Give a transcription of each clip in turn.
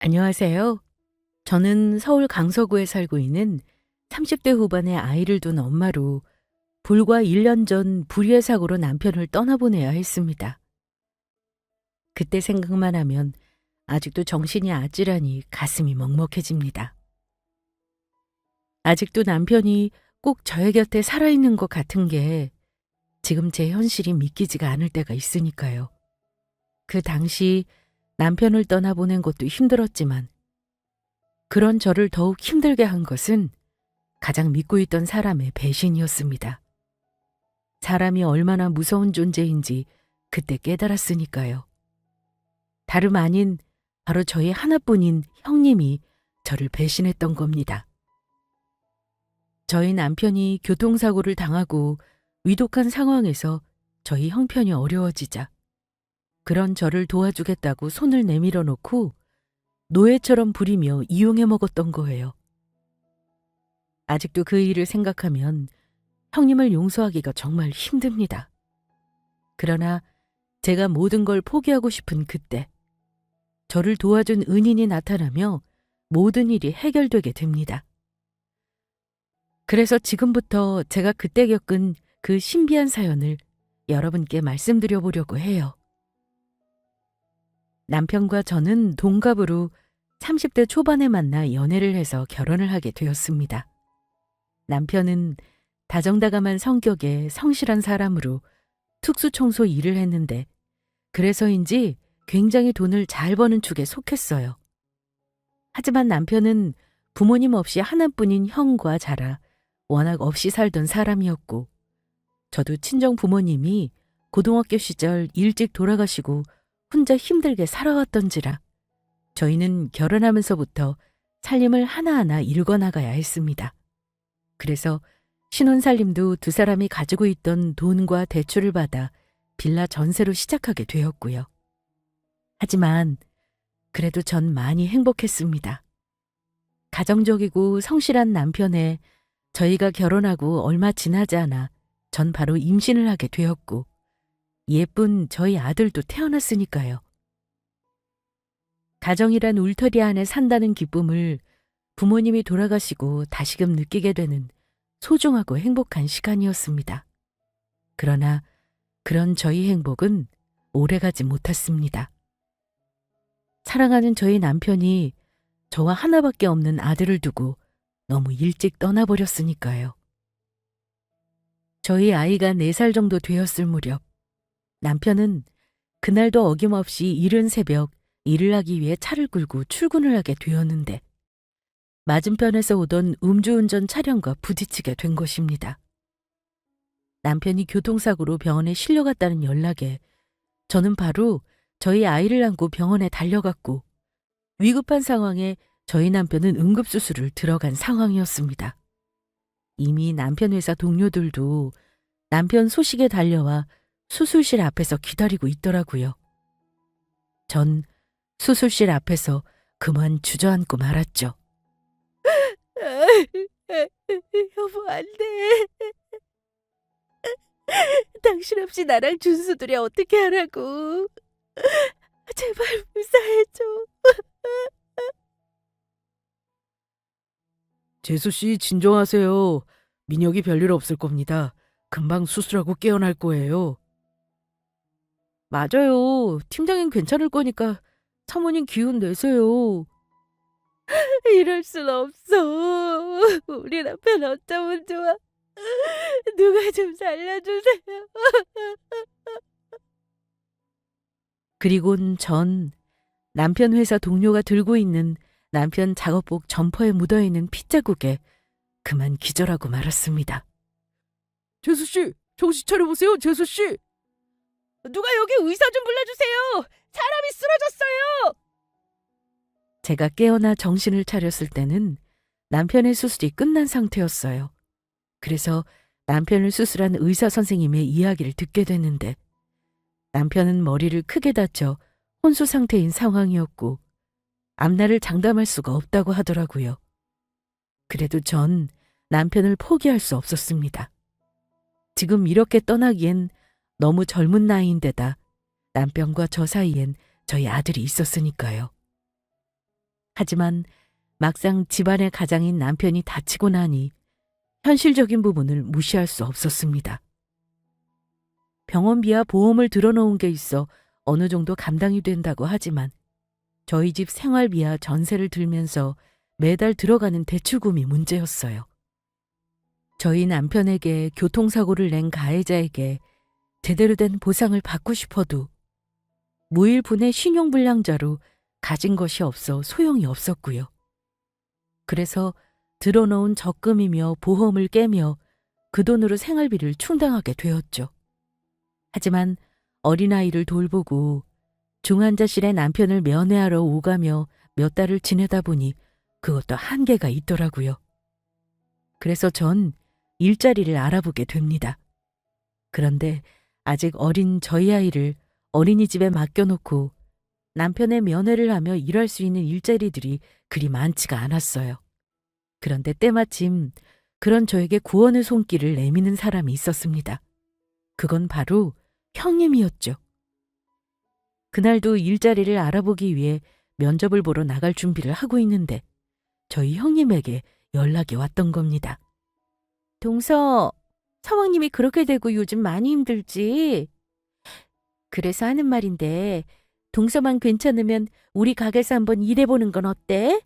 안녕하세요. 저는 서울 강서구에 살고 있는 30대 후반의 아이를 둔 엄마로 불과 1년 전 불의의 사고로 남편을 떠나보내야 했습니다. 그때 생각만 하면 아직도 정신이 아찔하니 가슴이 먹먹해집니다. 아직도 남편이 꼭 저의 곁에 살아있는 것 같은 게 지금 제 현실이 믿기지가 않을 때가 있으니까요. 그 당시 남편을 떠나보낸 것도 힘들었지만 그런 저를 더욱 힘들게 한 것은 가장 믿고 있던 사람의 배신이었습니다. 사람이 얼마나 무서운 존재인지 그때 깨달았으니까요. 다름 아닌 바로 저희 하나뿐인 형님이 저를 배신했던 겁니다. 저희 남편이 교통사고를 당하고 위독한 상황에서 저희 형편이 어려워지자 그런 저를 도와주겠다고 손을 내밀어 놓고 노예처럼 부리며 이용해 먹었던 거예요. 아직도 그 일을 생각하면 형님을 용서하기가 정말 힘듭니다. 그러나 제가 모든 걸 포기하고 싶은 그때 저를 도와준 은인이 나타나며 모든 일이 해결되게 됩니다. 그래서 지금부터 제가 그때 겪은 그 신비한 사연을 여러분께 말씀드려 보려고 해요. 남편과 저는 동갑으로 30대 초반에 만나 연애를 해서 결혼을 하게 되었습니다. 남편은 다정다감한 성격의 성실한 사람으로 특수청소 일을 했는데 그래서인지 굉장히 돈을 잘 버는 축에 속했어요. 하지만 남편은 부모님 없이 하나뿐인 형과 자라 워낙 없이 살던 사람이었고 저도 친정 부모님이 고등학교 시절 일찍 돌아가시고 혼자 힘들게 살아왔던지라 저희는 결혼하면서부터 살림을 하나하나 일궈나가야 했습니다. 그래서 신혼살림도 두 사람이 가지고 있던 돈과 대출을 받아 빌라 전세로 시작하게 되었고요. 하지만 그래도 전 많이 행복했습니다. 가정적이고 성실한 남편에 저희가 결혼하고 얼마 지나지 않아 전 바로 임신을 하게 되었고 예쁜 저희 아들도 태어났으니까요. 가정이란 울타리 안에 산다는 기쁨을 부모님이 돌아가시고 다시금 느끼게 되는 소중하고 행복한 시간이었습니다. 그러나 그런 저희 행복은 오래가지 못했습니다. 사랑하는 저희 남편이 저와 하나밖에 없는 아들을 두고 너무 일찍 떠나버렸으니까요. 저희 아이가 4살 정도 되었을 무렵 남편은 그날도 어김없이 이른 새벽 일을 하기 위해 차를 끌고 출근을 하게 되었는데 맞은편에서 오던 음주운전 차량과 부딪히게 된 것입니다. 남편이 교통사고로 병원에 실려갔다는 연락에 저는 바로 저희 아이를 안고 병원에 달려갔고 위급한 상황에 저희 남편은 응급수술을 들어간 상황이었습니다. 이미 남편 회사 동료들도 남편 소식에 달려와 수술실 앞에서 기다리고 있더라고요. 전 수술실 앞에서 그만 주저앉고 말았죠. 여보, 안 돼. 당신 없이 나랑 준수들이 어떻게 하라고. 제발 불사해줘. 재수 씨, 진정하세요. 민혁이 별일 없을 겁니다. 금방 수술하고 깨어날 거예요. 맞아요. 팀장님 괜찮을 거니까 사모님 기운 내세요. 이럴 순 없어. 우리 남편 어쩌면 좋아. 누가 좀 살려주세요. 그리곤 전 남편 회사 동료가 들고 있는 남편 작업복 점퍼에 묻어있는 핏자국에 그만 기절하고 말았습니다. 재수씨, 정신 차려보세요, 재수씨. 누가 여기 의사 좀 불러주세요. 사람이 쓰러졌어요. 제가 깨어나 정신을 차렸을 때는 남편의 수술이 끝난 상태였어요. 그래서 남편을 수술한 의사 선생님의 이야기를 듣게 됐는데 남편은 머리를 크게 다쳐 혼수 상태인 상황이었고 앞날을 장담할 수가 없다고 하더라고요. 그래도 전 남편을 포기할 수 없었습니다. 지금 이렇게 떠나기엔 너무 젊은 나이인데다 남편과 저 사이엔 저희 아들이 있었으니까요. 하지만 막상 집안의 가장인 남편이 다치고 나니 현실적인 부분을 무시할 수 없었습니다. 병원비와 보험을 들어놓은 게 있어 어느 정도 감당이 된다고 하지만 저희 집 생활비와 전세를 들면서 매달 들어가는 대출금이 문제였어요. 저희 남편에게 교통사고를 낸 가해자에게 제대로 된 보상을 받고 싶어도 무일푼의 신용불량자로 가진 것이 없어 소용이 없었고요. 그래서 들어놓은 적금이며 보험을 깨며 그 돈으로 생활비를 충당하게 되었죠. 하지만 어린아이를 돌보고 중환자실에 남편을 면회하러 오가며 몇 달을 지내다 보니 그것도 한계가 있더라고요. 그래서 전 일자리를 알아보게 됩니다. 그런데 아직 어린 저희 아이를 어린이집에 맡겨놓고 남편의 면회를 하며 일할 수 있는 일자리들이 그리 많지가 않았어요. 그런데 때마침 그런 저에게 구원의 손길을 내미는 사람이 있었습니다. 그건 바로 형님이었죠. 그날도 일자리를 알아보기 위해 면접을 보러 나갈 준비를 하고 있는데 저희 형님에게 연락이 왔던 겁니다. 동서, 서방님이 그렇게 되고 요즘 많이 힘들지? 그래서 하는 말인데 동서만 괜찮으면 우리 가게에서 한번 일해보는 건 어때?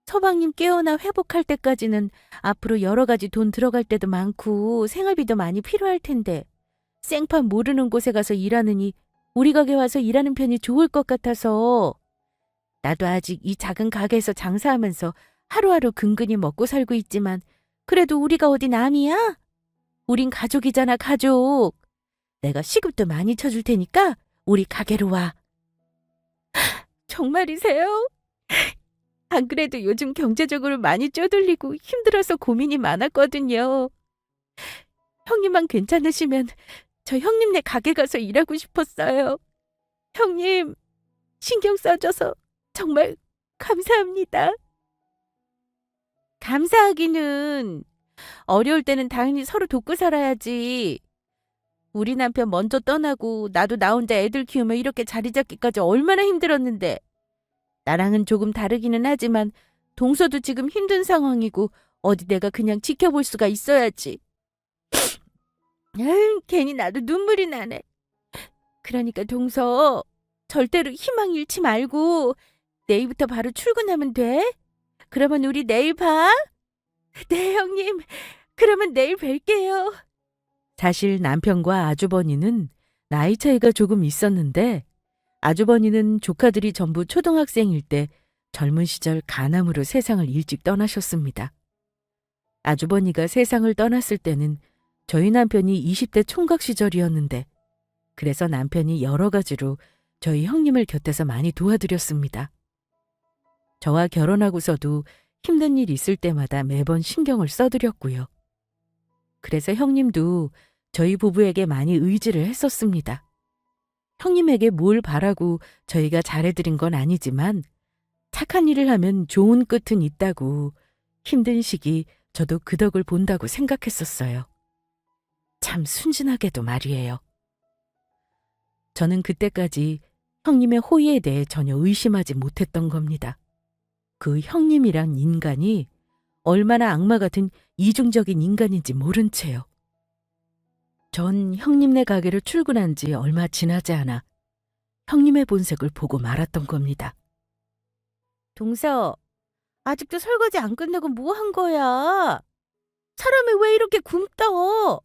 서방님 깨어나 회복할 때까지는 앞으로 여러 가지 돈 들어갈 때도 많고 생활비도 많이 필요할 텐데 생판 모르는 곳에 가서 일하느니 우리 가게 와서 일하는 편이 좋을 것 같아서. 나도 아직 이 작은 가게에서 장사하면서 하루하루 근근히 먹고 살고 있지만 그래도 우리가 어디 남이야? 우린 가족이잖아, 가족. 내가 시급도 많이 쳐줄 테니까 우리 가게로 와. 정말이세요? 안 그래도 요즘 경제적으로 많이 쪼들리고 힘들어서 고민이 많았거든요. 형님만 괜찮으시면 저 형님네 가게 가서 일하고 싶었어요. 형님, 신경 써줘서 정말 감사합니다. 감사하기는 어려울 때는 당연히 서로 돕고 살아야지. 우리 남편 먼저 떠나고 나도 나 혼자 애들 키우며 이렇게 자리 잡기까지 얼마나 힘들었는데. 나랑은 조금 다르기는 하지만 동서도 지금 힘든 상황이고 어디 내가 그냥 지켜볼 수가 있어야지. 괜히 나도 눈물이 나네. 그러니까 동서, 절대로 희망 잃지 말고 내일부터 바로 출근하면 돼. 그러면 우리 내일 봐. 네, 형님. 그러면 내일 뵐게요. 사실 남편과 아주버니는 나이 차이가 조금 있었는데 아주버니는 조카들이 전부 초등학생일 때 젊은 시절 간암으로 세상을 일찍 떠나셨습니다. 아주버니가 세상을 떠났을 때는 저희 남편이 20대 총각 시절이었는데 그래서 남편이 여러 가지로 저희 형님을 곁에서 많이 도와드렸습니다. 저와 결혼하고서도 힘든 일 있을 때마다 매번 신경을 써드렸고요. 그래서 형님도 저희 부부에게 많이 의지를 했었습니다. 형님에게 뭘 바라고 저희가 잘해드린 건 아니지만 착한 일을 하면 좋은 끝은 있다고 힘든 시기 저도 그 덕을 본다고 생각했었어요. 참 순진하게도 말이에요. 저는 그때까지 형님의 호의에 대해 전혀 의심하지 못했던 겁니다. 그 형님이란 인간이 얼마나 악마 같은 이중적인 인간인지 모른 채요. 전 형님네 가게로 출근한 지 얼마 지나지 않아 형님의 본색을 보고 말았던 겁니다. 동서, 아직도 설거지 안 끝내고 뭐 한 거야? 사람이 왜 이렇게 굶떠?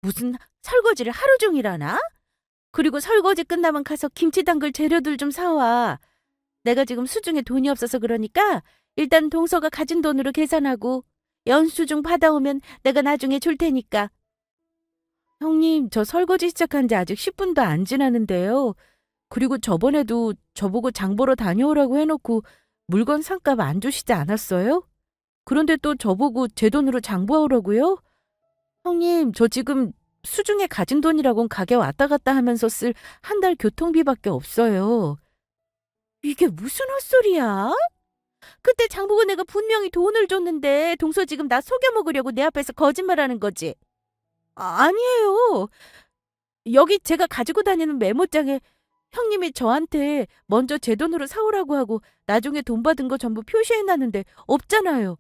무슨 설거지를 하루 종일 하나? 그리고 설거지 끝나면 가서 김치 담글 재료들 좀 사와. 내가 지금 수중에 돈이 없어서 그러니까 일단 동서가 가진 돈으로 계산하고 영수증 받아오면 내가 나중에 줄 테니까. 형님, 저 설거지 시작한 지 아직 10분도 안 지났는데요. 그리고 저번에도 저보고 장 보러 다녀오라고 해놓고 물건 상값 안 주시지 않았어요? 그런데 또 저보고 제 돈으로 장 보라고요? 형님, 저 지금 수중에 가진 돈이라곤 가게 왔다 갔다 하면서 쓸 한 달 교통비밖에 없어요. 이게 무슨 헛소리야? 그때 장 보고 내가 분명히 돈을 줬는데 동서 지금 나 속여 먹으려고 내 앞에서 거짓말하는 거지? 아니에요. 여기 제가 가지고 다니는 메모장에 형님이 저한테 먼저 제 돈으로 사오라고 하고 나중에 돈 받은 거 전부 표시해놨는데 없잖아요.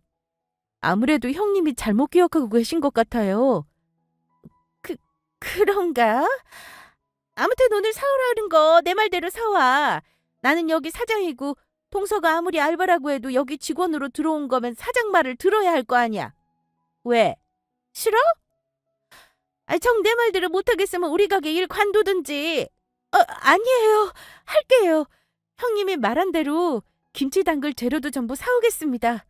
아무래도 형님이 잘못 기억하고 계신 것 같아요. 그, 그런가? 아무튼 오늘 사오라는 거 내 말대로 사와. 나는 여기 사장이고 동서가 아무리 알바라고 해도 여기 직원으로 들어온 거면 사장 말을 들어야 할 거 아니야. 왜? 싫어? 정 내 말대로 못하겠으면 우리 가게 일 관두든지. 아니에요. 할게요. 형님이 말한 대로 김치 담글 재료도 전부 사오겠습니다.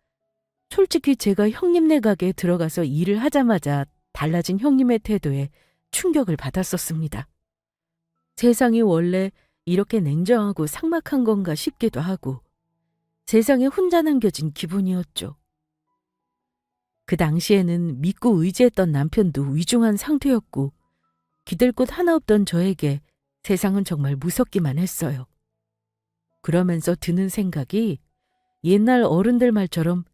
솔직히 제가 형님네 가게에 들어가서 일을 하자마자 달라진 형님의 태도에 충격을 받았었습니다. 세상이 원래 이렇게 냉정하고 삭막한 건가 싶기도 하고 세상에 혼자 남겨진 기분이었죠. 그 당시에는 믿고 의지했던 남편도 위중한 상태였고 기댈 곳 하나 없던 저에게 세상은 정말 무섭기만 했어요. 그러면서 드는 생각이 옛날 어른들 말처럼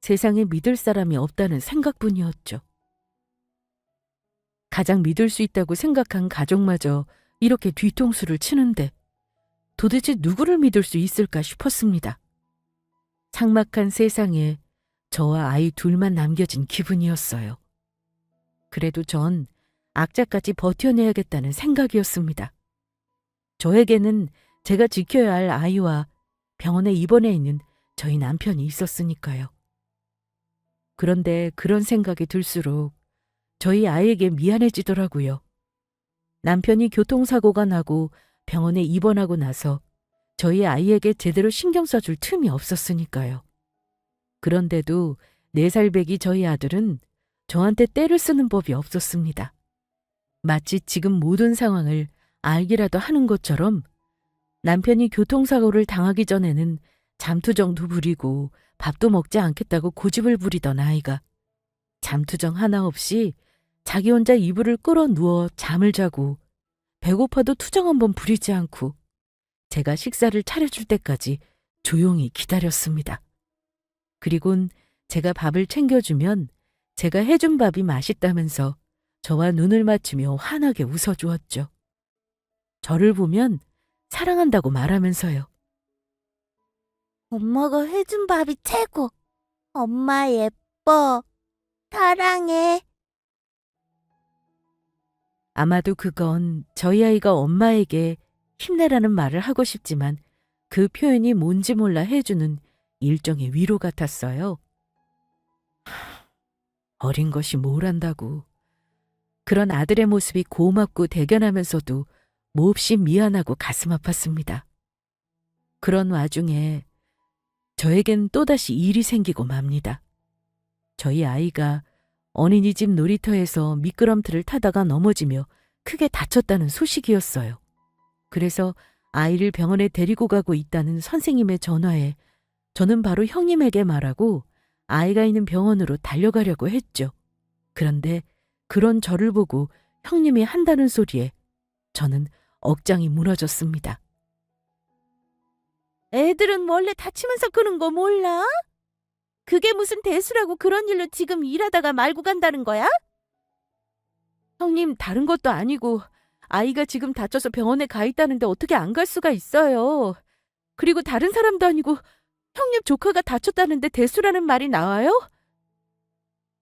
세상에 믿을 사람이 없다는 생각뿐이었죠. 가장 믿을 수 있다고 생각한 가족마저 이렇게 뒤통수를 치는데 도대체 누구를 믿을 수 있을까 싶었습니다. 삭막한 세상에 저와 아이 둘만 남겨진 기분이었어요. 그래도 전 악자까지 버텨내야겠다는 생각이었습니다. 저에게는 제가 지켜야 할 아이와 병원에 입원해 있는 저희 남편이 있었으니까요. 그런데 그런 생각이 들수록 저희 아이에게 미안해지더라고요. 남편이 교통사고가 나고 병원에 입원하고 나서 저희 아이에게 제대로 신경 써줄 틈이 없었으니까요. 그런데도 4살 배기 저희 아들은 저한테 떼를 쓰는 법이 없었습니다. 마치 지금 모든 상황을 알기라도 하는 것처럼 남편이 교통사고를 당하기 전에는 잠투정도 부리고 밥도 먹지 않겠다고 고집을 부리던 아이가 잠투정 하나 없이 자기 혼자 이불을 끌어 누워 잠을 자고 배고파도 투정 한번 부리지 않고 제가 식사를 차려줄 때까지 조용히 기다렸습니다. 그리곤 제가 밥을 챙겨주면 제가 해준 밥이 맛있다면서 저와 눈을 맞추며 환하게 웃어주었죠. 저를 보면 사랑한다고 말하면서요. 엄마가 해준 밥이 최고. 엄마 예뻐. 사랑해. 아마도 그건 저희 아이가 엄마에게 힘내라는 말을 하고 싶지만 그 표현이 뭔지 몰라 해주는 일종의 위로 같았어요. 어린 것이 뭘 안다고. 그런 아들의 모습이 고맙고 대견하면서도 몹시 미안하고 가슴 아팠습니다. 그런 와중에 저에겐 또다시 일이 생기고 맙니다. 저희 아이가 어린이집 놀이터에서 미끄럼틀을 타다가 넘어지며 크게 다쳤다는 소식이었어요. 그래서 아이를 병원에 데리고 가고 있다는 선생님의 전화에 저는 바로 형님에게 말하고 아이가 있는 병원으로 달려가려고 했죠. 그런데 그런 저를 보고 형님이 한다는 소리에 저는 억장이 무너졌습니다. 애들은 원래 다치면서 그런 거 몰라? 그게 무슨 대수라고 그런 일로 지금 일하다가 말고 간다는 거야? 형님, 다른 것도 아니고 아이가 지금 다쳐서 병원에 가 있다는데 어떻게 안 갈 수가 있어요. 그리고 다른 사람도 아니고 형님 조카가 다쳤다는데 대수라는 말이 나와요?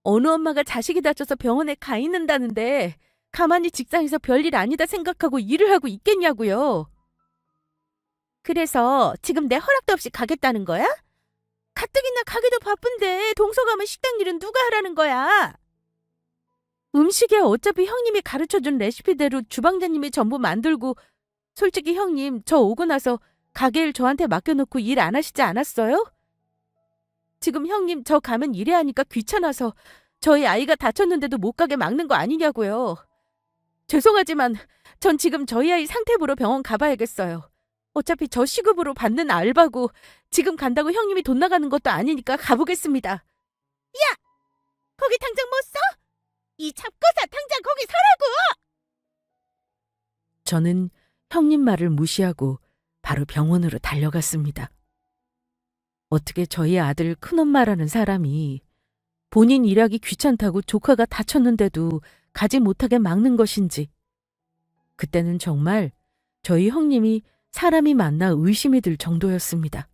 어느 엄마가 자식이 다쳐서 병원에 가 있는다는데 가만히 직장에서 별일 아니다 생각하고 일을 하고 있겠냐고요. 그래서 지금 내 허락도 없이 가겠다는 거야? 가뜩이나 가기도 바쁜데 동서 가면 식당 일은 누가 하라는 거야? 음식이야 어차피 형님이 가르쳐준 레시피대로 주방장님이 전부 만들고 솔직히 형님 저 오고 나서 가게 일 저한테 맡겨놓고 일 안 하시지 않았어요? 지금 형님 저 가면 일해야 하니까 귀찮아서 저희 아이가 다쳤는데도 못 가게 막는 거 아니냐고요. 죄송하지만 전 지금 저희 아이 상태 보러 병원 가봐야겠어요. 어차피 저 시급으로 받는 알바고 지금 간다고 형님이 돈 나가는 것도 아니니까 가보겠습니다. 야! 거기 당장 못 서? 이 잡거사 당장 거기 서라고! 저는 형님 말을 무시하고 바로 병원으로 달려갔습니다. 어떻게 저희 아들 큰엄마라는 사람이 본인 일하기 귀찮다고 조카가 다쳤는데도 가지 못하게 막는 것인지 그때는 정말 저희 형님이 사람이 맞나 의심이 들 정도였습니다.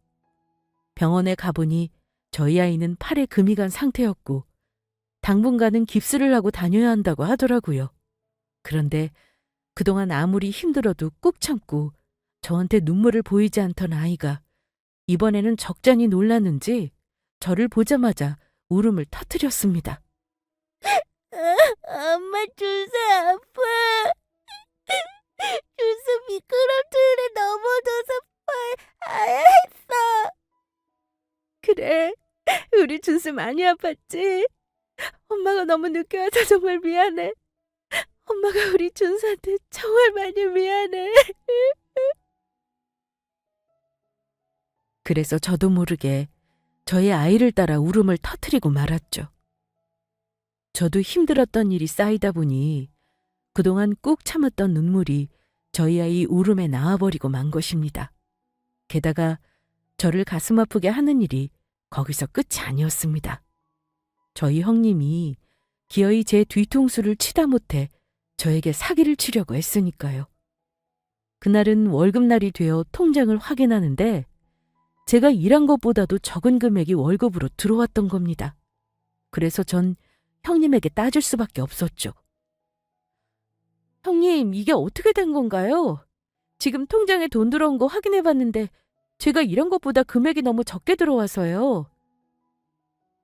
병원에 가보니 저희 아이는 팔에 금이 간 상태였고 당분간은 깁스를 하고 다녀야 한다고 하더라고요. 그런데 그동안 아무리 힘들어도 꾹 참고 저한테 눈물을 보이지 않던 아이가 이번에는 적잖이 놀랐는지 저를 보자마자 울음을 터뜨렸습니다. 엄마 준수 아파. 준수 미끄럼틀에 넘어져서 했어. 그래, 우리 준수 많이 아팠지? 엄마가 너무 늦게 와서 정말 미안해. 엄마가 우리 준수한테 정말 많이 미안해. 그래서 저도 모르게 저의 아이를 따라 울음을 터뜨리고 말았죠. 저도 힘들었던 일이 쌓이다 보니 그동안 꾹 참았던 눈물이 저희 아이 울음에 나와버리고 만 것입니다. 게다가 저를 가슴 아프게 하는 일이 거기서 끝이 아니었습니다. 저희 형님이 기어이 제 뒤통수를 치다 못해 저에게 사기를 치려고 했으니까요. 그날은 월급날이 되어 통장을 확인하는데 제가 일한 것보다도 적은 금액이 월급으로 들어왔던 겁니다. 그래서 전 형님에게 따질 수밖에 없었죠. 형님, 이게 어떻게 된 건가요? 지금 통장에 돈 들어온 거 확인해 봤는데 제가 일한 것보다 금액이 너무 적게 들어와서요.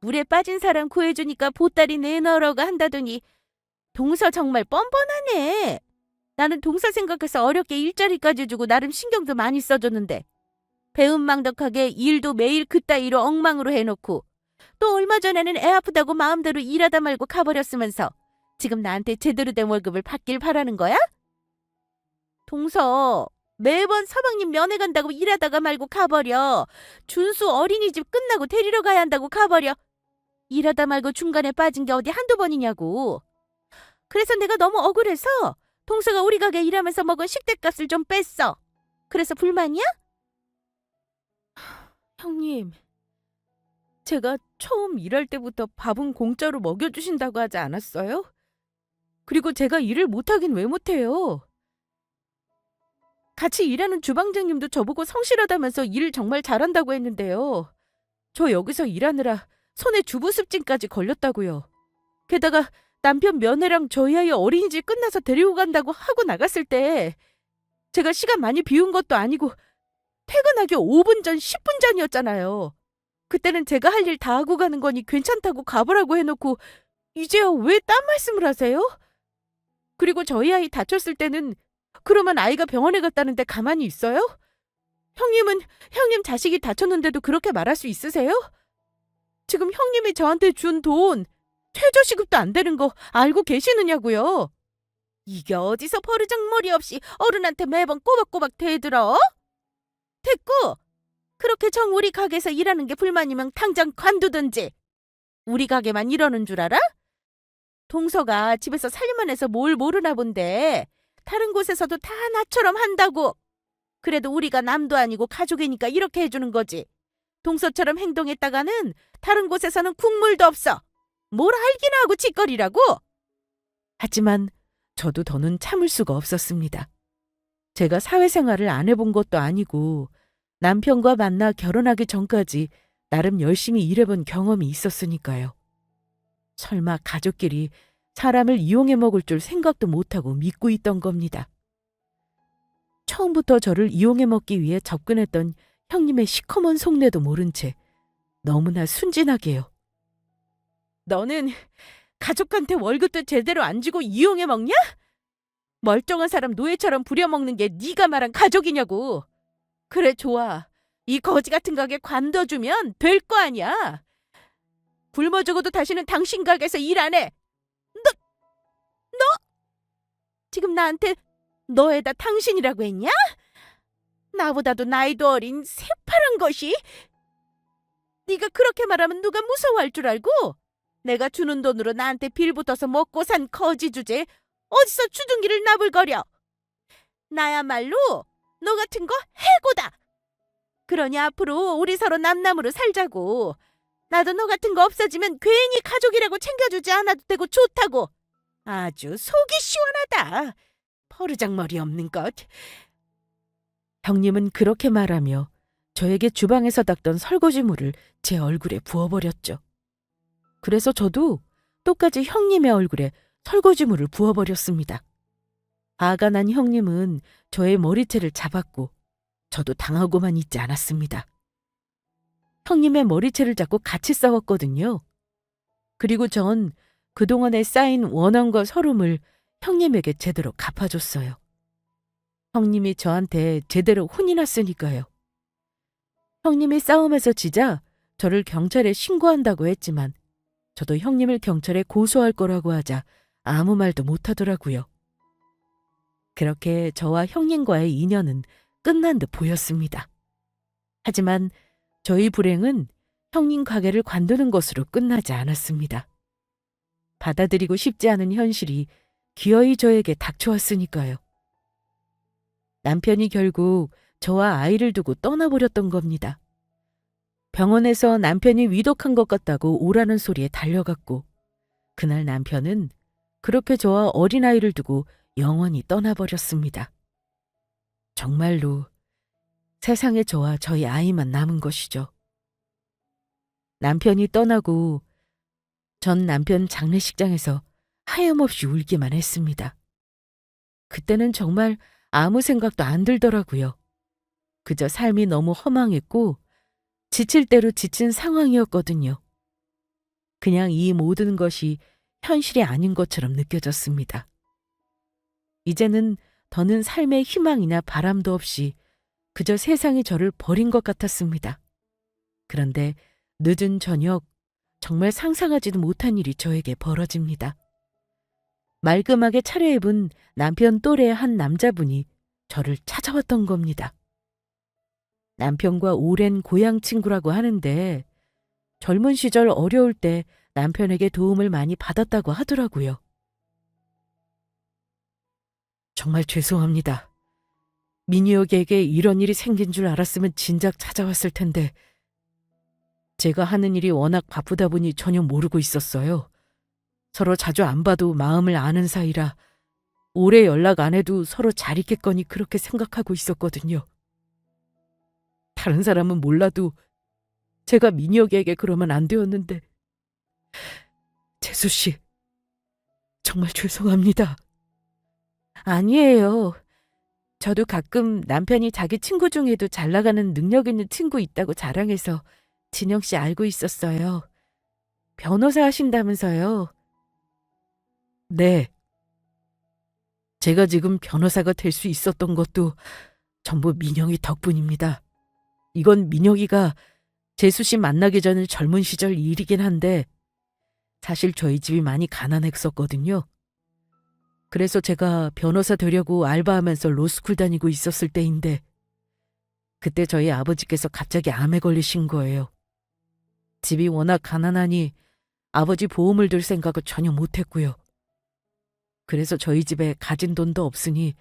물에 빠진 사람 구해주니까 보따리 내놓으라고 한다더니 동서 정말 뻔뻔하네. 나는 동서 생각해서 어렵게 일자리까지 주고 나름 신경도 많이 써줬는데 배은망덕하게 일도 매일 그따위로 엉망으로 해놓고 또 얼마 전에는 애 아프다고 마음대로 일하다 말고 가버렸으면서 지금 나한테 제대로 된 월급을 받길 바라는 거야? 동서, 매번 서방님 면회 간다고 일하다가 말고 가버려. 준수 어린이집 끝나고 데리러 가야 한다고 가버려. 일하다 말고 중간에 빠진 게 어디 한두 번이냐고. 그래서 내가 너무 억울해서 동서가 우리 가게 일하면서 먹은 식대값을 좀 뺐어. 그래서 불만이야? 형님, 제가 처음 일할 때부터 밥은 공짜로 먹여주신다고 하지 않았어요? 그리고 제가 일을 못하긴 왜 못해요? 같이 일하는 주방장님도 저보고 성실하다면서 일 정말 잘한다고 했는데요. 저 여기서 일하느라 손에 주부습진까지 걸렸다고요. 게다가 남편 면회랑 저희 아이 어린이집 끝나서 데리고 간다고 하고 나갔을 때 제가 시간 많이 비운 것도 아니고 퇴근하기 5분 전, 10분 전이었잖아요. 그때는 제가 할 일 다 하고 가는 거니 괜찮다고 가보라고 해놓고 이제야 왜 딴 말씀을 하세요? 그리고 저희 아이 다쳤을 때는 그러면 아이가 병원에 갔다는데 가만히 있어요? 형님은 형님 자식이 다쳤는데도 그렇게 말할 수 있으세요? 지금 형님이 저한테 준 돈 최저시급도 안 되는 거 알고 계시느냐고요? 이게 어디서 버르장머리 없이 어른한테 매번 꼬박꼬박 대들어? 됐고, 그렇게 정 우리 가게에서 일하는 게 불만이면 당장 관두든지. 우리 가게만 이러는 줄 알아? 동서가 집에서 살림만 해서 뭘 모르나 본데 다른 곳에서도 다 나처럼 한다고. 그래도 우리가 남도 아니고 가족이니까 이렇게 해주는 거지. 동서처럼 행동했다가는 다른 곳에서는 국물도 없어. 뭘 알기나 하고 짓거리라고. 하지만 저도 더는 참을 수가 없었습니다. 제가 사회생활을 안 해본 것도 아니고 남편과 만나 결혼하기 전까지 나름 열심히 일해본 경험이 있었으니까요. 설마 가족끼리 사람을 이용해 먹을 줄 생각도 못하고 믿고 있던 겁니다. 처음부터 저를 이용해 먹기 위해 접근했던 형님의 시커먼 속내도 모른 채 너무나 순진하게요. 너는 가족한테 월급도 제대로 안 주고 이용해 먹냐? 멀쩡한 사람 노예처럼 부려먹는 게 네가 말한 가족이냐고. 그래, 좋아. 이 거지 같은 가게 관둬주면 될 거 아니야. 굶어 죽어도 다시는 당신 가게에서 일 안 해. 너 지금 나한테 너에다 당신이라고 했냐? 나보다도 나이도 어린 새파란 것이. 네가 그렇게 말하면 누가 무서워할 줄 알고? 내가 주는 돈으로 나한테 빌붙어서 먹고 산 거지 주제 어디서 주둥이를 나불거려. 나야말로 너 같은 거 해고다. 그러니 앞으로 우리 서로 남남으로 살자고. 나도 너 같은 거 없어지면 괜히 가족이라고 챙겨주지 않아도 되고 좋다고. 아주 속이 시원하다. 버르장머리 없는 것. 형님은 그렇게 말하며 저에게 주방에서 닦던 설거지물을 제 얼굴에 부어버렸죠. 그래서 저도 똑같이 형님의 얼굴에 설거지물을 부어버렸습니다. 화가 난 형님은 저의 머리채를 잡았고 저도 당하고만 있지 않았습니다. 형님의 머리채를 잡고 같이 싸웠거든요. 그리고 전 그동안에 쌓인 원한과 서름을 형님에게 제대로 갚아줬어요. 형님이 저한테 제대로 혼이 났으니까요. 형님이 싸움에서 지자 저를 경찰에 신고한다고 했지만 저도 형님을 경찰에 고소할 거라고 하자 아무 말도 못하더라고요. 그렇게 저와 형님과의 인연은 끝난 듯 보였습니다. 하지만 저희 불행은 형님 가게를 관두는 것으로 끝나지 않았습니다. 받아들이고 싶지 않은 현실이 기어이 저에게 닥쳐왔으니까요. 남편이 결국 저와 아이를 두고 떠나버렸던 겁니다. 병원에서 남편이 위독한 것 같다고 오라는 소리에 달려갔고 그날 남편은 그렇게 저와 어린아이를 두고 영원히 떠나버렸습니다. 정말로 세상에 저와 저희 아이만 남은 것이죠. 남편이 떠나고 전 남편 장례식장에서 하염없이 울기만 했습니다. 그때는 정말 아무 생각도 안 들더라고요. 그저 삶이 너무 허망했고 지칠 대로 지친 상황이었거든요. 그냥 이 모든 것이 현실이 아닌 것처럼 느껴졌습니다. 이제는 더는 삶의 희망이나 바람도 없이 그저 세상이 저를 버린 것 같았습니다. 그런데 늦은 저녁 정말 상상하지도 못한 일이 저에게 벌어집니다. 말끔하게 차려입은 남편 또래의 한 남자분이 저를 찾아왔던 겁니다. 남편과 오랜 고향 친구라고 하는데 젊은 시절 어려울 때 남편에게 도움을 많이 받았다고 하더라고요. 정말 죄송합니다. 민희에게 이런 일이 생긴 줄 알았으면 진작 찾아왔을 텐데 제가 하는 일이 워낙 바쁘다 보니 전혀 모르고 있었어요. 서로 자주 안 봐도 마음을 아는 사이라 오래 연락 안 해도 서로 잘 있겠거니 그렇게 생각하고 있었거든요. 다른 사람은 몰라도 제가 민혁에게 그러면 안 되었는데 재수 씨, 정말 죄송합니다. 아니에요. 저도 가끔 남편이 자기 친구 중에도 잘 나가는 능력 있는 친구 있다고 자랑해서 진영 씨 알고 있었어요. 변호사 하신다면서요. 네. 제가 지금 변호사가 될 수 있었던 것도 전부 민영이 덕분입니다. 이건 민혁이가 재수 씨 만나기 전에 젊은 시절 일이긴 한데 사실 저희 집이 많이 가난했었거든요. 그래서 제가 변호사 되려고 알바하면서 로스쿨 다니고 있었을 때인데 그때 저희 아버지께서 갑자기 암에 걸리신 거예요. 집이 워낙 가난하니 아버지 보험을 들 생각을 전혀 못했고요. 그래서 저희 집에 가진 돈도 없으니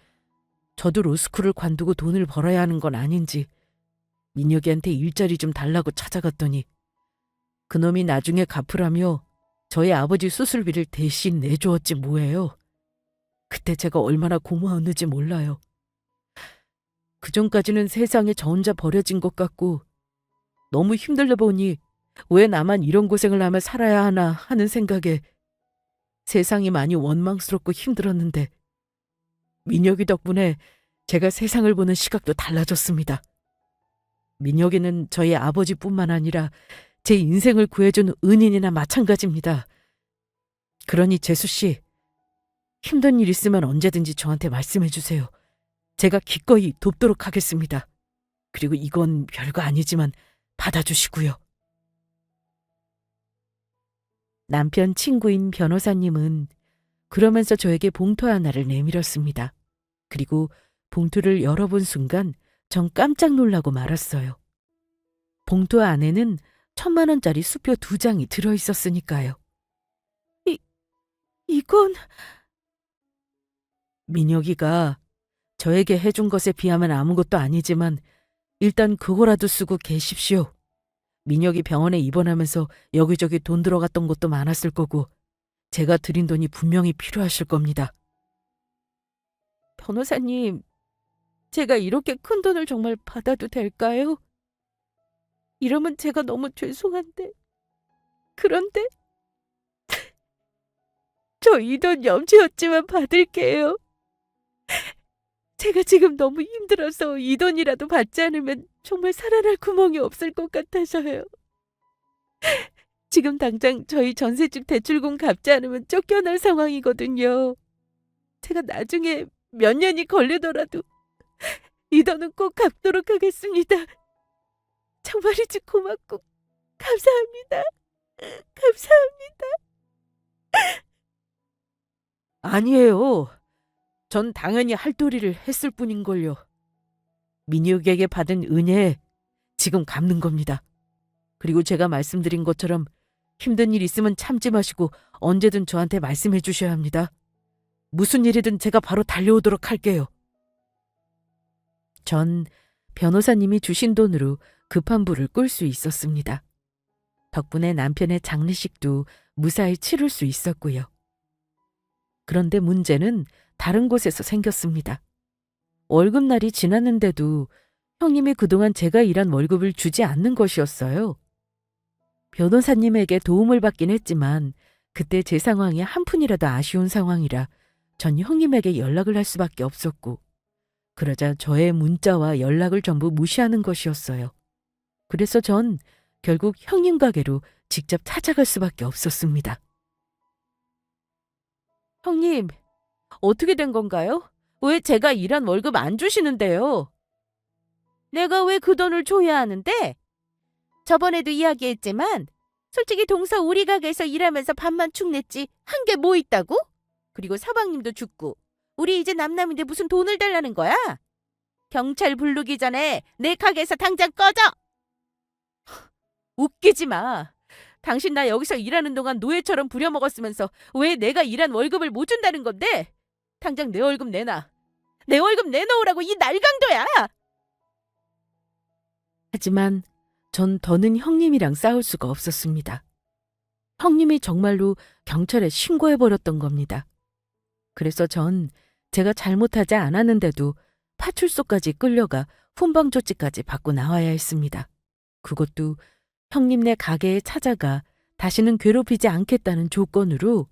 저도 로스쿨을 관두고 돈을 벌어야 하는 건 아닌지 민혁이한테 일자리 좀 달라고 찾아갔더니 그놈이 나중에 갚으라며 저희 아버지 수술비를 대신 내주었지 뭐예요. 그때 제가 얼마나 고마웠는지 몰라요. 그전까지는 세상에 저 혼자 버려진 것 같고 너무 힘들다 보니 왜 나만 이런 고생을 하며 살아야 하나 하는 생각에 세상이 많이 원망스럽고 힘들었는데 민혁이 덕분에 제가 세상을 보는 시각도 달라졌습니다. 민혁이는 저희 아버지뿐만 아니라 제 인생을 구해준 은인이나 마찬가지입니다. 그러니 재수 씨, 힘든 일 있으면 언제든지 저한테 말씀해 주세요. 제가 기꺼이 돕도록 하겠습니다. 그리고 이건 별거 아니지만 받아주시고요. 남편 친구인 변호사님은 그러면서 저에게 봉투 하나를 내밀었습니다. 그리고 봉투를 열어본 순간 전 깜짝 놀라고 말았어요. 봉투 안에는 1,000만 원짜리 수표 2장이 들어있었으니까요. 이건... 민혁이가 저에게 해준 것에 비하면 아무것도 아니지만 일단 그거라도 쓰고 계십시오. 민혁이 병원에 입원하면서 여기저기 돈 들어갔던 것도 많았을 거고 제가 드린 돈이 분명히 필요하실 겁니다. 변호사님, 제가 이렇게 큰 돈을 정말 받아도 될까요? 이러면 제가 너무 죄송한데. 그런데 저 이 돈 염치 없지만 받을게요. 제가 지금 너무 힘들어서 이 돈이라도 받지 않으면 정말 살아날 구멍이 없을 것 같아서요. 지금 당장 저희 전셋집 대출금 갚지 않으면 쫓겨날 상황이거든요. 제가 나중에 몇 년이 걸리더라도 이 돈은 꼭 갚도록 하겠습니다. 정말이지 고맙고 감사합니다. 감사합니다. 아니에요. 전 당연히 할 도리를 했을 뿐인걸요. 민혁에게 받은 은혜 지금 갚는 겁니다. 그리고 제가 말씀드린 것처럼 힘든 일 있으면 참지 마시고 언제든 저한테 말씀해 주셔야 합니다. 무슨 일이든 제가 바로 달려오도록 할게요. 전 변호사님이 주신 돈으로 급한 불을 끌 수 있었습니다. 덕분에 남편의 장례식도 무사히 치를 수 있었고요. 그런데 문제는 다른 곳에서 생겼습니다. 월급날이 지났는데도 형님이 그동안 제가 일한 월급을 주지 않는 것이었어요. 변호사님에게 도움을 받긴 했지만 그때 제 상황이 한 푼이라도 아쉬운 상황이라 전 형님에게 연락을 할 수밖에 없었고, 그러자 저의 문자와 연락을 전부 무시하는 것이었어요. 그래서 전 결국 형님 가게로 직접 찾아갈 수밖에 없었습니다. 형님, 어떻게 된 건가요? 왜 제가 일한 월급 안 주시는데요? 내가 왜 그 돈을 줘야 하는데? 저번에도 이야기했지만 솔직히 동서 우리 가게에서 일하면서 밥만 축 냈지 한 게 뭐 있다고? 그리고 사방님도 죽고 우리 이제 남남인데 무슨 돈을 달라는 거야? 경찰 부르기 전에 내 가게에서 당장 꺼져! 웃기지 마. 당신 나 여기서 일하는 동안 노예처럼 부려먹었으면서 왜 내가 일한 월급을 못 준다는 건데? 당장 내 월급 내놔. 내 월급 내놓으라고 이 날강도야! 하지만 전 더는 형님이랑 싸울 수가 없었습니다. 형님이 정말로 경찰에 신고해버렸던 겁니다. 그래서 전 제가 잘못하지 않았는데도 파출소까지 끌려가 훈방 조치까지 받고 나와야 했습니다. 그것도 형님네 가게에 찾아가 다시는 괴롭히지 않겠다는 조건으로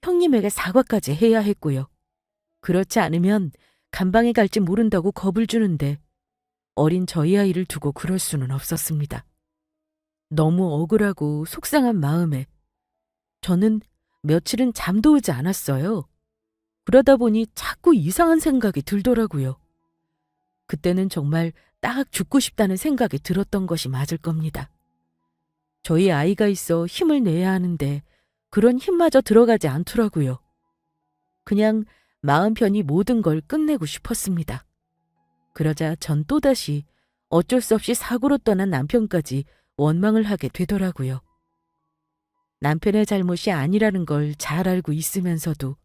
형님에게 사과까지 해야 했고요. 그렇지 않으면 감방에 갈지 모른다고 겁을 주는데 어린 저희 아이를 두고 그럴 수는 없었습니다. 너무 억울하고 속상한 마음에 저는 며칠은 잠도 오지 않았어요. 그러다 보니 자꾸 이상한 생각이 들더라고요. 그때는 정말 딱 죽고 싶다는 생각이 들었던 것이 맞을 겁니다. 저희 아이가 있어 힘을 내야 하는데 그런 힘마저 들어가지 않더라고요. 그냥 마음 편히 모든 걸 끝내고 싶었습니다. 그러자 전 또다시 어쩔 수 없이 사고로 떠난 남편까지 원망을 하게 되더라고요. 남편의 잘못이 아니라는 걸 잘 알고 있으면서도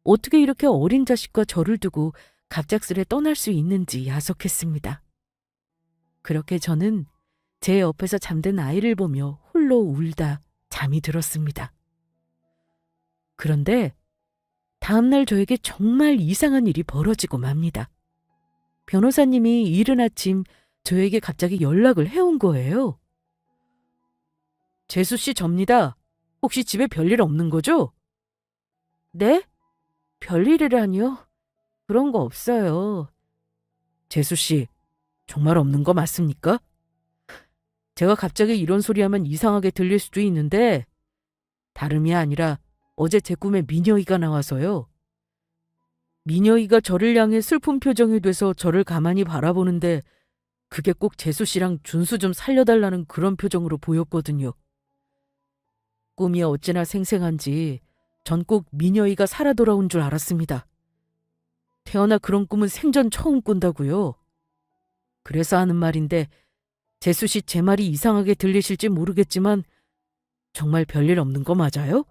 어떻게 이렇게 어린 자식과 저를 두고 갑작스레 떠날 수 있는지 야속했습니다. 그렇게 저는 제 옆에서 잠든 아이를 보며 홀로 울다 잠이 들었습니다. 그런데 다음날 저에게 정말 이상한 일이 벌어지고 맙니다. 변호사님이 이른 아침 저에게 갑자기 연락을 해온 거예요. 재수 씨 접니다. 혹시 집에 별일 없는 거죠? 네? 별일이라니요? 그런 거 없어요. 재수 씨, 정말 없는 거 맞습니까? 제가 갑자기 이런 소리 하면 이상하게 들릴 수도 있는데 다름이 아니라 어제 제 꿈에 미녀이가 나와서요. 미녀이가 저를 향해 슬픈 표정이 돼서 저를 가만히 바라보는데 그게 꼭 재수 씨랑 준수 좀 살려달라는 그런 표정으로 보였거든요. 꿈이 어찌나 생생한지 전 꼭 미녀이가 살아 돌아온 줄 알았습니다. 태어나 그런 꿈은 생전 처음 꾼다고요. 그래서 하는 말인데 재수 씨 제 말이 이상하게 들리실지 모르겠지만 정말 별일 없는 거 맞아요?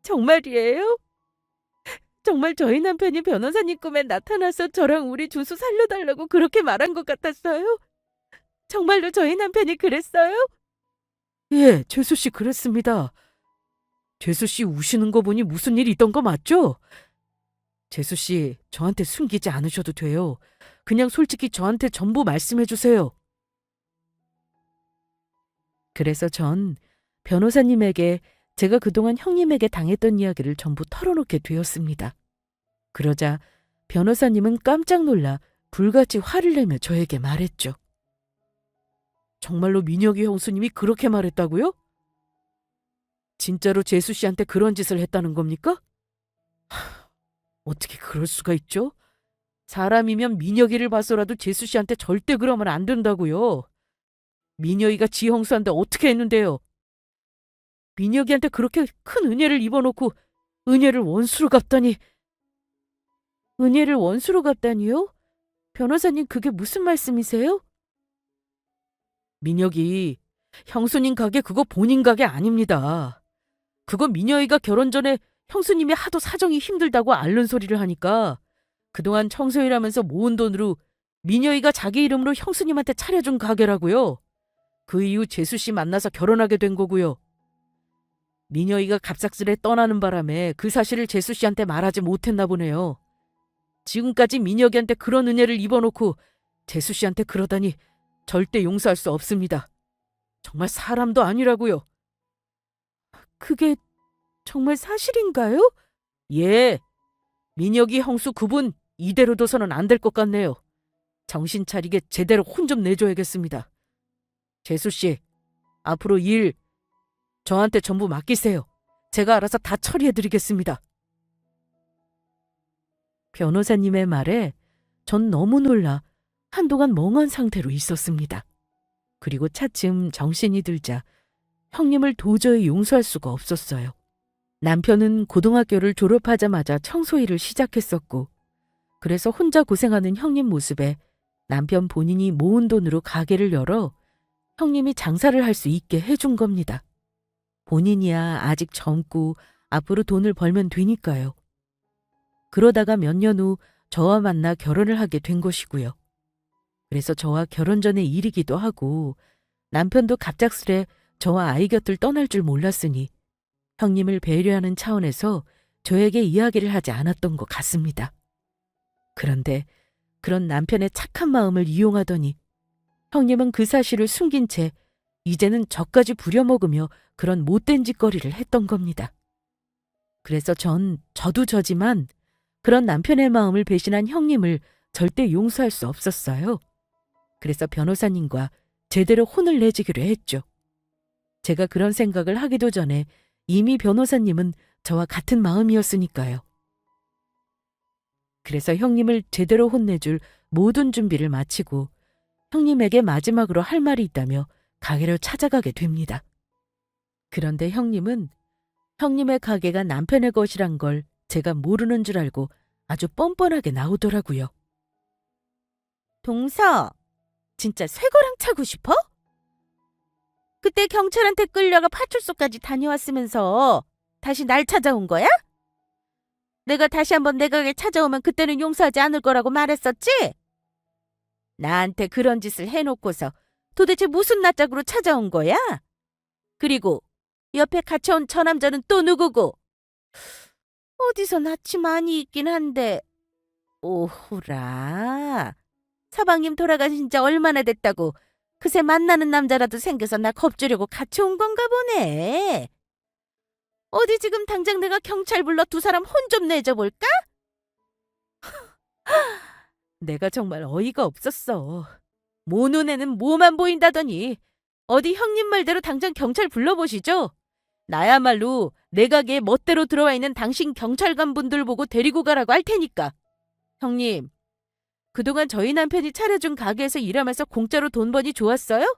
정말이에요? 정말 저희 남편이 변호사님 꿈에 나타나서 저랑 우리 준수 살려달라고 그렇게 말한 것 같았어요? 정말로 저희 남편이 그랬어요? 예, 재수 씨 그랬습니다. 재수 씨 우시는 거 보니 무슨 일 있던 거 맞죠? 재수 씨, 저한테 숨기지 않으셔도 돼요. 그냥 솔직히 저한테 전부 말씀해 주세요. 그래서 전 변호사님에게 제가 그동안 형님에게 당했던 이야기를 전부 털어놓게 되었습니다. 그러자 변호사님은 깜짝 놀라 불같이 화를 내며 저에게 말했죠. 정말로 민혁이 형수님이 그렇게 말했다고요? 진짜로 재수 씨한테 그런 짓을 했다는 겁니까? 어떻게 그럴 수가 있죠? 사람이면 민혁이를 봐서라도 재수 씨한테 절대 그러면 안 된다고요. 민혁이가 지 형수한테 어떻게 했는데요? 민혁이한테 그렇게 큰 은혜를 입어놓고 은혜를 원수로 갚다니. 은혜를 원수로 갚다니요? 변호사님 그게 무슨 말씀이세요? 민혁이 형수님 가게 그거 본인 가게 아닙니다. 그거 민혁이가 결혼 전에 형수님이 하도 사정이 힘들다고 앓는 소리를 하니까 그동안 청소일하면서 모은 돈으로 민혁이가 자기 이름으로 형수님한테 차려준 가게라고요. 그 이후 재수 씨 만나서 결혼하게 된 거고요. 민혁이가 갑작스레 떠나는 바람에 그 사실을 재수 씨한테 말하지 못했나 보네요. 지금까지 민혁이한테 그런 은혜를 입어놓고 재수 씨한테 그러다니 절대 용서할 수 없습니다. 정말 사람도 아니라고요. 그게 정말 사실인가요? 예. 민혁이 형수 그분 이대로 둬서는 안 될 것 같네요. 정신 차리게 제대로 혼 좀 내줘야겠습니다. 재수 씨, 앞으로 일 저한테 전부 맡기세요. 제가 알아서 다 처리해드리겠습니다. 변호사님의 말에 전 너무 놀라 한동안 멍한 상태로 있었습니다. 그리고 차츰 정신이 들자 형님을 도저히 용서할 수가 없었어요. 남편은 고등학교를 졸업하자마자 청소일을 시작했었고 그래서 혼자 고생하는 형님 모습에 남편 본인이 모은 돈으로 가게를 열어 형님이 장사를 할 수 있게 해준 겁니다. 본인이야 아직 젊고 앞으로 돈을 벌면 되니까요. 그러다가 몇 년 후 저와 만나 결혼을 하게 된 것이고요. 그래서 저와 결혼 전의 일이기도 하고 남편도 갑작스레 저와 아이 곁을 떠날 줄 몰랐으니 형님을 배려하는 차원에서 저에게 이야기를 하지 않았던 것 같습니다. 그런데 그런 남편의 착한 마음을 이용하더니 형님은 그 사실을 숨긴 채 이제는 저까지 부려먹으며 그런 못된 짓거리를 했던 겁니다. 그래서 저도 저지만 그런 남편의 마음을 배신한 형님을 절대 용서할 수 없었어요. 그래서 변호사님과 제대로 혼을 내주기로 했죠. 제가 그런 생각을 하기도 전에 이미 변호사님은 저와 같은 마음이었으니까요. 그래서 형님을 제대로 혼내줄 모든 준비를 마치고 형님에게 마지막으로 할 말이 있다며 가게를 찾아가게 됩니다. 그런데 형님은 형님의 가게가 남편의 것이란 걸 제가 모르는 줄 알고 아주 뻔뻔하게 나오더라고요. 동서, 진짜 쇠고랑 차고 싶어? 그때 경찰한테 끌려가 파출소까지 다녀왔으면서 다시 날 찾아온 거야? 내가 다시 한번 내 가게 찾아오면 그때는 용서하지 않을 거라고 말했었지? 나한테 그런 짓을 해놓고서 도대체 무슨 낯짝으로 찾아온 거야? 그리고 옆에 갇혀온 저 남자는 또 누구고? 어디서 낯이 많이 있긴 한데. 오호라. 서방님 돌아가신 지 얼마나 됐다고 그새 만나는 남자라도 생겨서 나 겁주려고 같이 온 건가 보네. 어디 지금 당장 내가 경찰 불러 두 사람 혼 좀 내줘볼까? 내가 정말 어이가 없었어. 모 눈에는 뭐만 보인다더니 어디 형님 말대로 당장 경찰 불러보시죠. 나야말로 내 가게에 멋대로 들어와 있는 당신 경찰관 분들 보고 데리고 가라고 할 테니까. 형님, 그동안 저희 남편이 차려준 가게에서 일하면서 공짜로 돈 버니 좋았어요?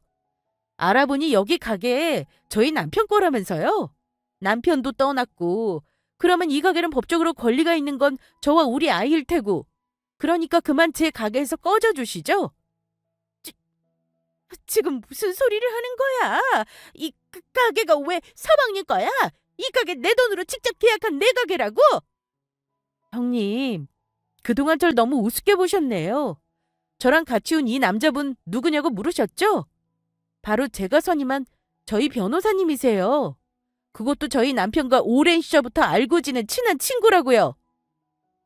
알아보니 여기 가게에 저희 남편 거라면서요. 남편도 떠났고 그러면 이 가게는 법적으로 권리가 있는 건 저와 우리 아이일 테고 그러니까 그만 제 가게에서 꺼져 주시죠. 지금 무슨 소리를 하는 거야? 이 가게가 왜 서방님 거야? 이 가게 내 돈으로 직접 계약한 내 가게라고? 형님, 그동안 절 너무 우습게 보셨네요. 저랑 같이 온 이 남자분 누구냐고 물으셨죠? 바로 제가 선임한 저희 변호사님이세요. 그것도 저희 남편과 오랜 시절부터 알고 지낸 친한 친구라고요.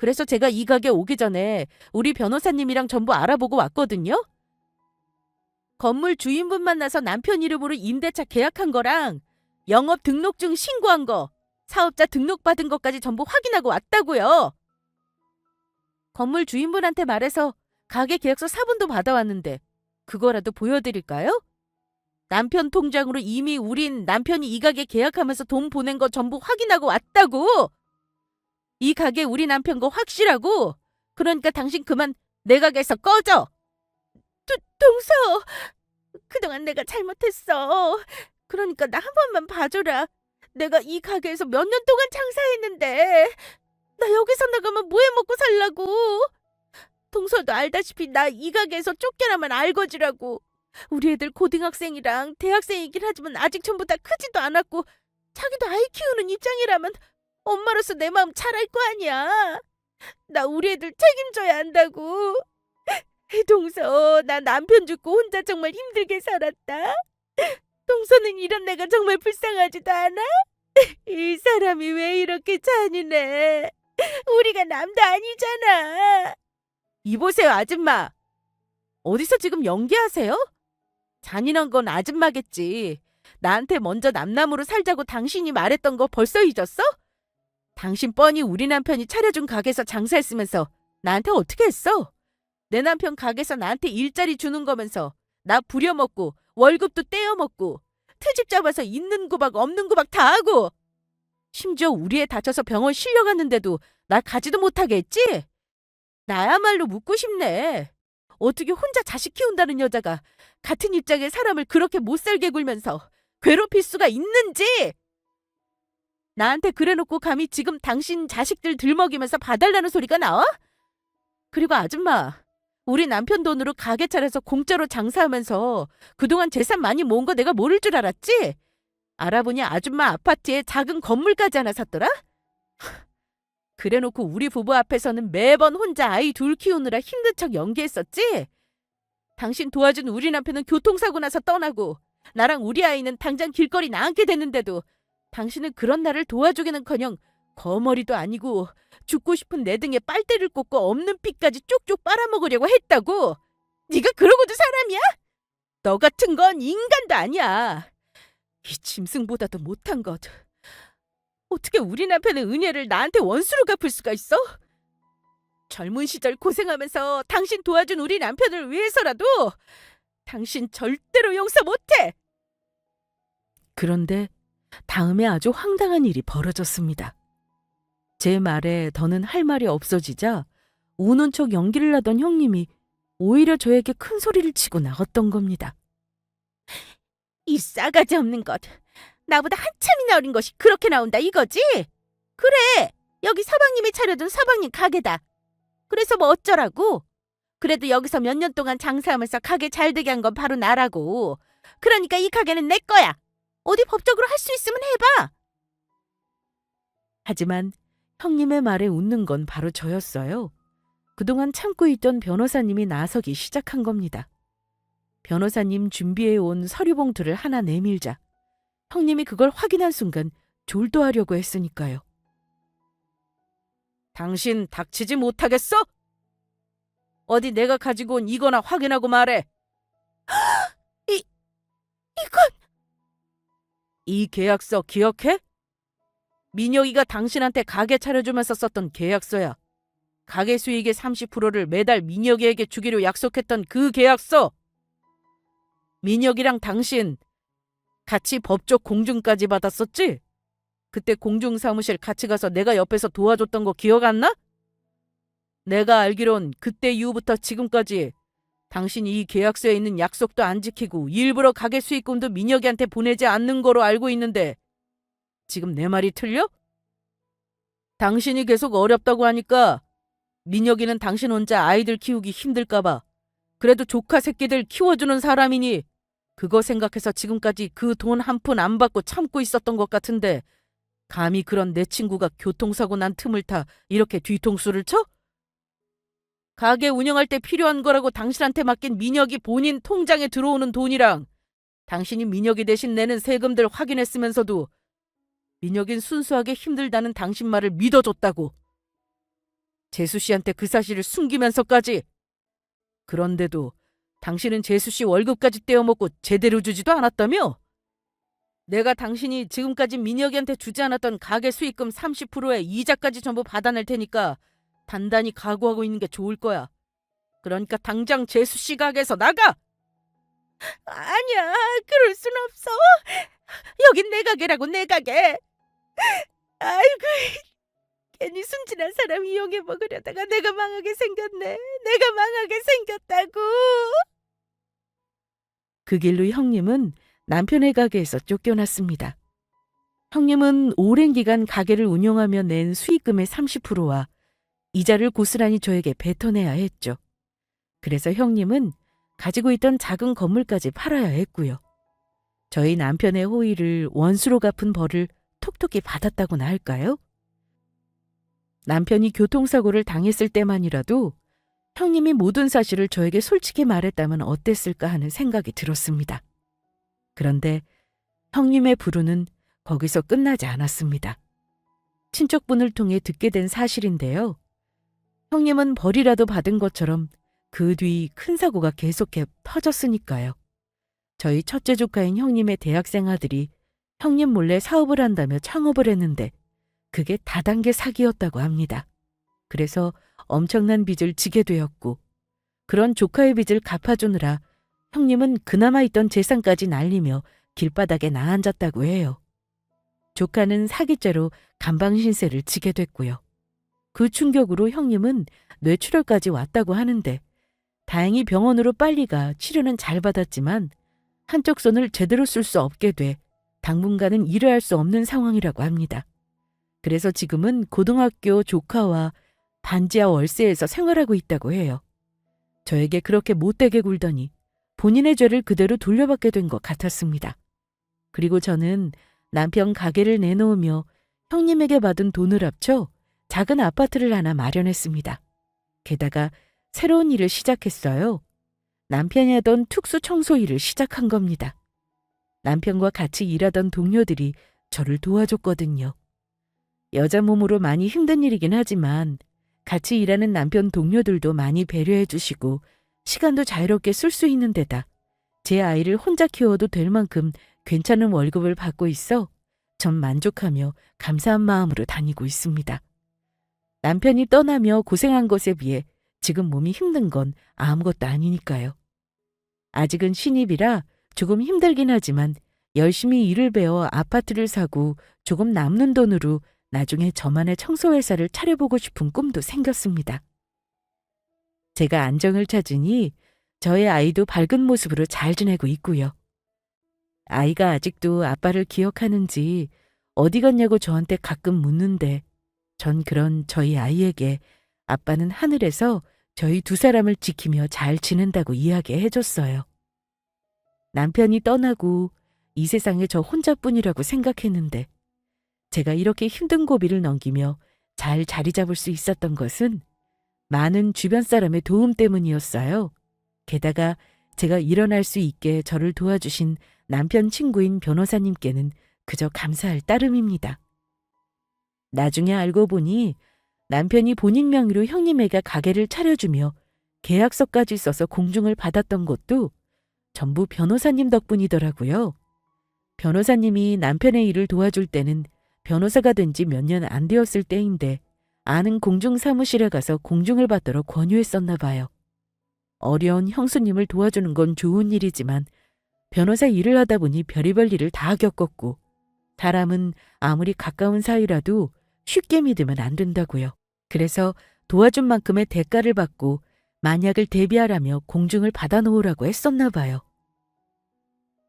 그래서 제가 이 가게 오기 전에 우리 변호사님이랑 전부 알아보고 왔거든요. 건물 주인분 만나서 남편 이름으로 임대차 계약한 거랑 영업 등록증 신고한 거, 사업자 등록받은 것까지 전부 확인하고 왔다고요. 건물 주인분한테 말해서 가게 계약서 사본도 받아왔는데 그거라도 보여드릴까요? 남편 통장으로 이미 우린 남편이 이 가게 계약하면서 돈 보낸 거 전부 확인하고 왔다고! 이 가게 우리 남편 거 확실하고, 그러니까 당신 그만 내 가게에서 꺼져! 동서, 그동안 내가 잘못했어. 그러니까 나 한 번만 봐줘라. 내가 이 가게에서 몇 년 동안 장사했는데 나 여기서 나가면 뭐 해먹고 살라고. 동서도 알다시피 나 이 가게에서 쫓겨나면 알거지라고. 우리 애들 고등학생이랑 대학생이긴 하지만 아직 전부 다 크지도 않았고 자기도 아이 키우는 입장이라면 엄마로서 내 마음 잘 알 거 아니야. 나 우리 애들 책임져야 한다고. 동서, 나 남편 죽고 혼자 정말 힘들게 살았다. 동서는 이런 내가 정말 불쌍하지도 않아? 이 사람이 왜 이렇게 잔인해? 우리가 남도 아니잖아. 이보세요, 아줌마. 어디서 지금 연기하세요? 잔인한 건 아줌마겠지. 나한테 먼저 남남으로 살자고 당신이 말했던 거 벌써 잊었어? 당신 뻔히 우리 남편이 차려준 가게에서 장사했으면서 나한테 어떻게 했어? 내 남편 가게에서 나한테 일자리 주는 거면서 나 부려먹고 월급도 떼어먹고 트집 잡아서 있는 구박 없는 구박 다 하고 심지어 우리 애 다쳐서 병원 실려갔는데도 날 가지도 못하게 했지? 나야말로 묻고 싶네. 어떻게 혼자 자식 키운다는 여자가 같은 입장의 사람을 그렇게 못살게 굴면서 괴롭힐 수가 있는지! 나한테 그래놓고 감히 지금 당신 자식들 들먹이면서 봐달라는 소리가 나와? 그리고 아줌마, 우리 남편 돈으로 가게 차려서 공짜로 장사하면서 그동안 재산 많이 모은 거 내가 모를 줄 알았지? 알아보니 아줌마 아파트에 작은 건물까지 하나 샀더라? 그래놓고 우리 부부 앞에서는 매번 혼자 아이 둘 키우느라 힘든 척 연기했었지? 당신 도와준 우리 남편은 교통사고 나서 떠나고 나랑 우리 아이는 당장 길거리 나앉게 됐는데도 당신은 그런 나를 도와주기는커녕 거머리도 아니고 죽고 싶은 내 등에 빨대를 꽂고 없는 피까지 쪽쪽 빨아먹으려고 했다고. 네가 그러고도 사람이야? 너 같은 건 인간도 아니야. 이 짐승보다도 못한 것. 어떻게 우리 남편의 은혜를 나한테 원수로 갚을 수가 있어? 젊은 시절 고생하면서 당신 도와준 우리 남편을 위해서라도 당신 절대로 용서 못해. 그런데 다음에 아주 황당한 일이 벌어졌습니다. 제 말에 더는 할 말이 없어지자 우는 척 연기를 하던 형님이 오히려 저에게 큰 소리를 치고 나갔던 겁니다. 이 싸가지 없는 것. 나보다 한참이나 어린 것이 그렇게 나온다 이거지? 그래, 여기 서방님이 차려둔 서방님 가게다. 그래서 뭐 어쩌라고? 그래도 여기서 몇 년 동안 장사하면서 가게 잘 되게 한 건 바로 나라고. 그러니까 이 가게는 내 거야. 어디 법적으로 할 수 있으면 해봐. 하지만 형님의 말에 웃는 건 바로 저였어요. 그동안 참고 있던 변호사님이 나서기 시작한 겁니다. 변호사님 준비해온 서류 봉투를 하나 내밀자 형님이 그걸 확인한 순간 졸도하려고 했으니까요. 당신 닥치지 못하겠어? 어디 내가 가지고 온 이거나 확인하고 말해. 이건... 이 계약서 기억해? 민혁이가 당신한테 가게 차려주면서 썼던 계약서야. 가게 수익의 30%를 매달 민혁이에게 주기로 약속했던 그 계약서. 민혁이랑 당신 같이 법적 공증까지 받았었지? 그때 공증사무실 같이 가서 내가 옆에서 도와줬던 거 기억 안 나? 내가 알기론 그때 이후부터 지금까지 당신이 이 계약서에 있는 약속도 안 지키고 일부러 가게 수익금도 민혁이한테 보내지 않는 거로 알고 있는데 지금 내 말이 틀려? 당신이 계속 어렵다고 하니까 민혁이는 당신 혼자 아이들 키우기 힘들까봐 그래도 조카 새끼들 키워주는 사람이니 그거 생각해서 지금까지 그 돈 한 푼 안 받고 참고 있었던 것 같은데 감히 그런 내 친구가 교통사고 난 틈을 타 이렇게 뒤통수를 쳐? 가게 운영할 때 필요한 거라고 당신한테 맡긴 민혁이 본인 통장에 들어오는 돈이랑 당신이 민혁이 대신 내는 세금들 확인했으면서도 민혁인 순수하게 힘들다는 당신 말을 믿어줬다고. 재수 씨한테 그 사실을 숨기면서까지. 그런데도 당신은 재수 씨 월급까지 떼어먹고 제대로 주지도 않았다며? 내가 당신이 지금까지 민혁이한테 주지 않았던 가게 수익금 30%에 이자까지 전부 받아낼 테니까 단단히 각오하고 있는 게 좋을 거야. 그러니까 당장 재수 씨 가게에서 나가! 아니야, 그럴 순 없어. 여긴 내 가게라고, 내 가게. 아이고, 괜히 순진한 사람 이용해 먹으려다가 내가 망하게 생겼네. 내가 망하게 생겼다고. 그 길로 형님은 남편의 가게에서 쫓겨났습니다. 형님은 오랜 기간 가게를 운영하며 낸 수익금의 30%와 이자를 고스란히 저에게 뱉어내야 했죠. 그래서 형님은 가지고 있던 작은 건물까지 팔아야 했고요. 저희 남편의 호의를 원수로 갚은 벌을 톡톡히 받았다고나 할까요? 남편이 교통사고를 당했을 때만이라도 형님이 모든 사실을 저에게 솔직히 말했다면 어땠을까 하는 생각이 들었습니다. 그런데 형님의 불운은 거기서 끝나지 않았습니다. 친척분을 통해 듣게 된 사실인데요. 형님은 벌이라도 받은 것처럼 그 뒤 큰 사고가 계속해 터졌으니까요. 저희 첫째 조카인 형님의 대학생 아들이 형님 몰래 사업을 한다며 창업을 했는데 그게 다단계 사기였다고 합니다. 그래서 엄청난 빚을 지게 되었고 그런 조카의 빚을 갚아주느라 형님은 그나마 있던 재산까지 날리며 길바닥에 나앉았다고 해요. 조카는 사기죄로 간방신세를 지게 됐고요. 그 충격으로 형님은 뇌출혈까지 왔다고 하는데 다행히 병원으로 빨리 가 치료는 잘 받았지만 한쪽 손을 제대로 쓸 수 없게 돼 당분간은 일을 할 수 없는 상황이라고 합니다. 그래서 지금은 고등학교 조카와 반지하 월세에서 생활하고 있다고 해요. 저에게 그렇게 못되게 굴더니 본인의 죄를 그대로 돌려받게 된 것 같았습니다. 그리고 저는 남편 가게를 내놓으며 형님에게 받은 돈을 합쳐 작은 아파트를 하나 마련했습니다. 게다가 새로운 일을 시작했어요. 남편이 하던 특수 청소 일을 시작한 겁니다. 남편과 같이 일하던 동료들이 저를 도와줬거든요. 여자 몸으로 많이 힘든 일이긴 하지만 같이 일하는 남편 동료들도 많이 배려해 주시고 시간도 자유롭게 쓸 수 있는 데다 제 아이를 혼자 키워도 될 만큼 괜찮은 월급을 받고 있어 전 만족하며 감사한 마음으로 다니고 있습니다. 남편이 떠나며 고생한 것에 비해 지금 몸이 힘든 건 아무것도 아니니까요. 아직은 신입이라 조금 힘들긴 하지만 열심히 일을 배워 아파트를 사고 조금 남는 돈으로 나중에 저만의 청소회사를 차려보고 싶은 꿈도 생겼습니다. 제가 안정을 찾으니 저의 아이도 밝은 모습으로 잘 지내고 있고요. 아이가 아직도 아빠를 기억하는지 어디 갔냐고 저한테 가끔 묻는데 전 그런 저희 아이에게 아빠는 하늘에서 저희 두 사람을 지키며 잘 지낸다고 이야기해 줬어요. 남편이 떠나고 이 세상에 저 혼자뿐이라고 생각했는데 제가 이렇게 힘든 고비를 넘기며 잘 자리 잡을 수 있었던 것은 많은 주변 사람의 도움 때문이었어요. 게다가 제가 일어날 수 있게 저를 도와주신 남편 친구인 변호사님께는 그저 감사할 따름입니다. 나중에 알고 보니 남편이 본인 명의로 형님에게 가게를 차려주며 계약서까지 써서 공증을 받았던 것도 전부 변호사님 덕분이더라고요. 변호사님이 남편의 일을 도와줄 때는 변호사가 된 지 몇 년 안 되었을 때인데 아는 공중 사무실에 가서 공증을 받도록 권유했었나 봐요. 어려운 형수님을 도와주는 건 좋은 일이지만 변호사 일을 하다 보니 별의별 일을 다 겪었고 사람은 아무리 가까운 사이라도 쉽게 믿으면 안 된다고요. 그래서 도와준 만큼의 대가를 받고 만약을 대비하라며 공증을 받아놓으라고 했었나 봐요.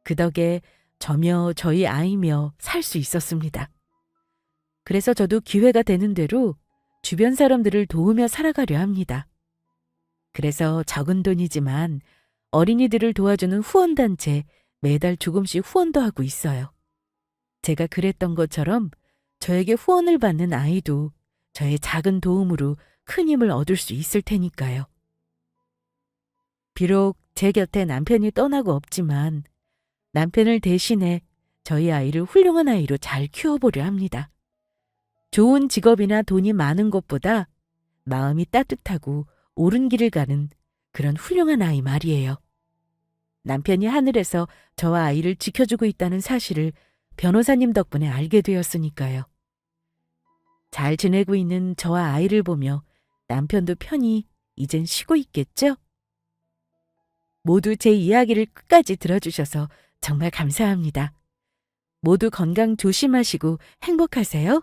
그 덕에 저며 저희 아이며 살 수 있었습니다. 그래서 저도 기회가 되는 대로 주변 사람들을 도우며 살아가려 합니다. 그래서 적은 돈이지만 어린이들을 도와주는 후원단체 매달 조금씩 후원도 하고 있어요. 제가 그랬던 것처럼 저에게 후원을 받는 아이도 저의 작은 도움으로 큰 힘을 얻을 수 있을 테니까요. 비록 제 곁에 남편이 떠나고 없지만 남편을 대신해 저희 아이를 훌륭한 아이로 잘 키워보려 합니다. 좋은 직업이나 돈이 많은 것보다 마음이 따뜻하고 옳은 길을 가는 그런 훌륭한 아이 말이에요. 남편이 하늘에서 저와 아이를 지켜주고 있다는 사실을 변호사님 덕분에 알게 되었으니까요. 잘 지내고 있는 저와 아이를 보며 남편도 편히 이젠 쉬고 있겠죠? 모두 제 이야기를 끝까지 들어주셔서 정말 감사합니다. 모두 건강 조심하시고 행복하세요.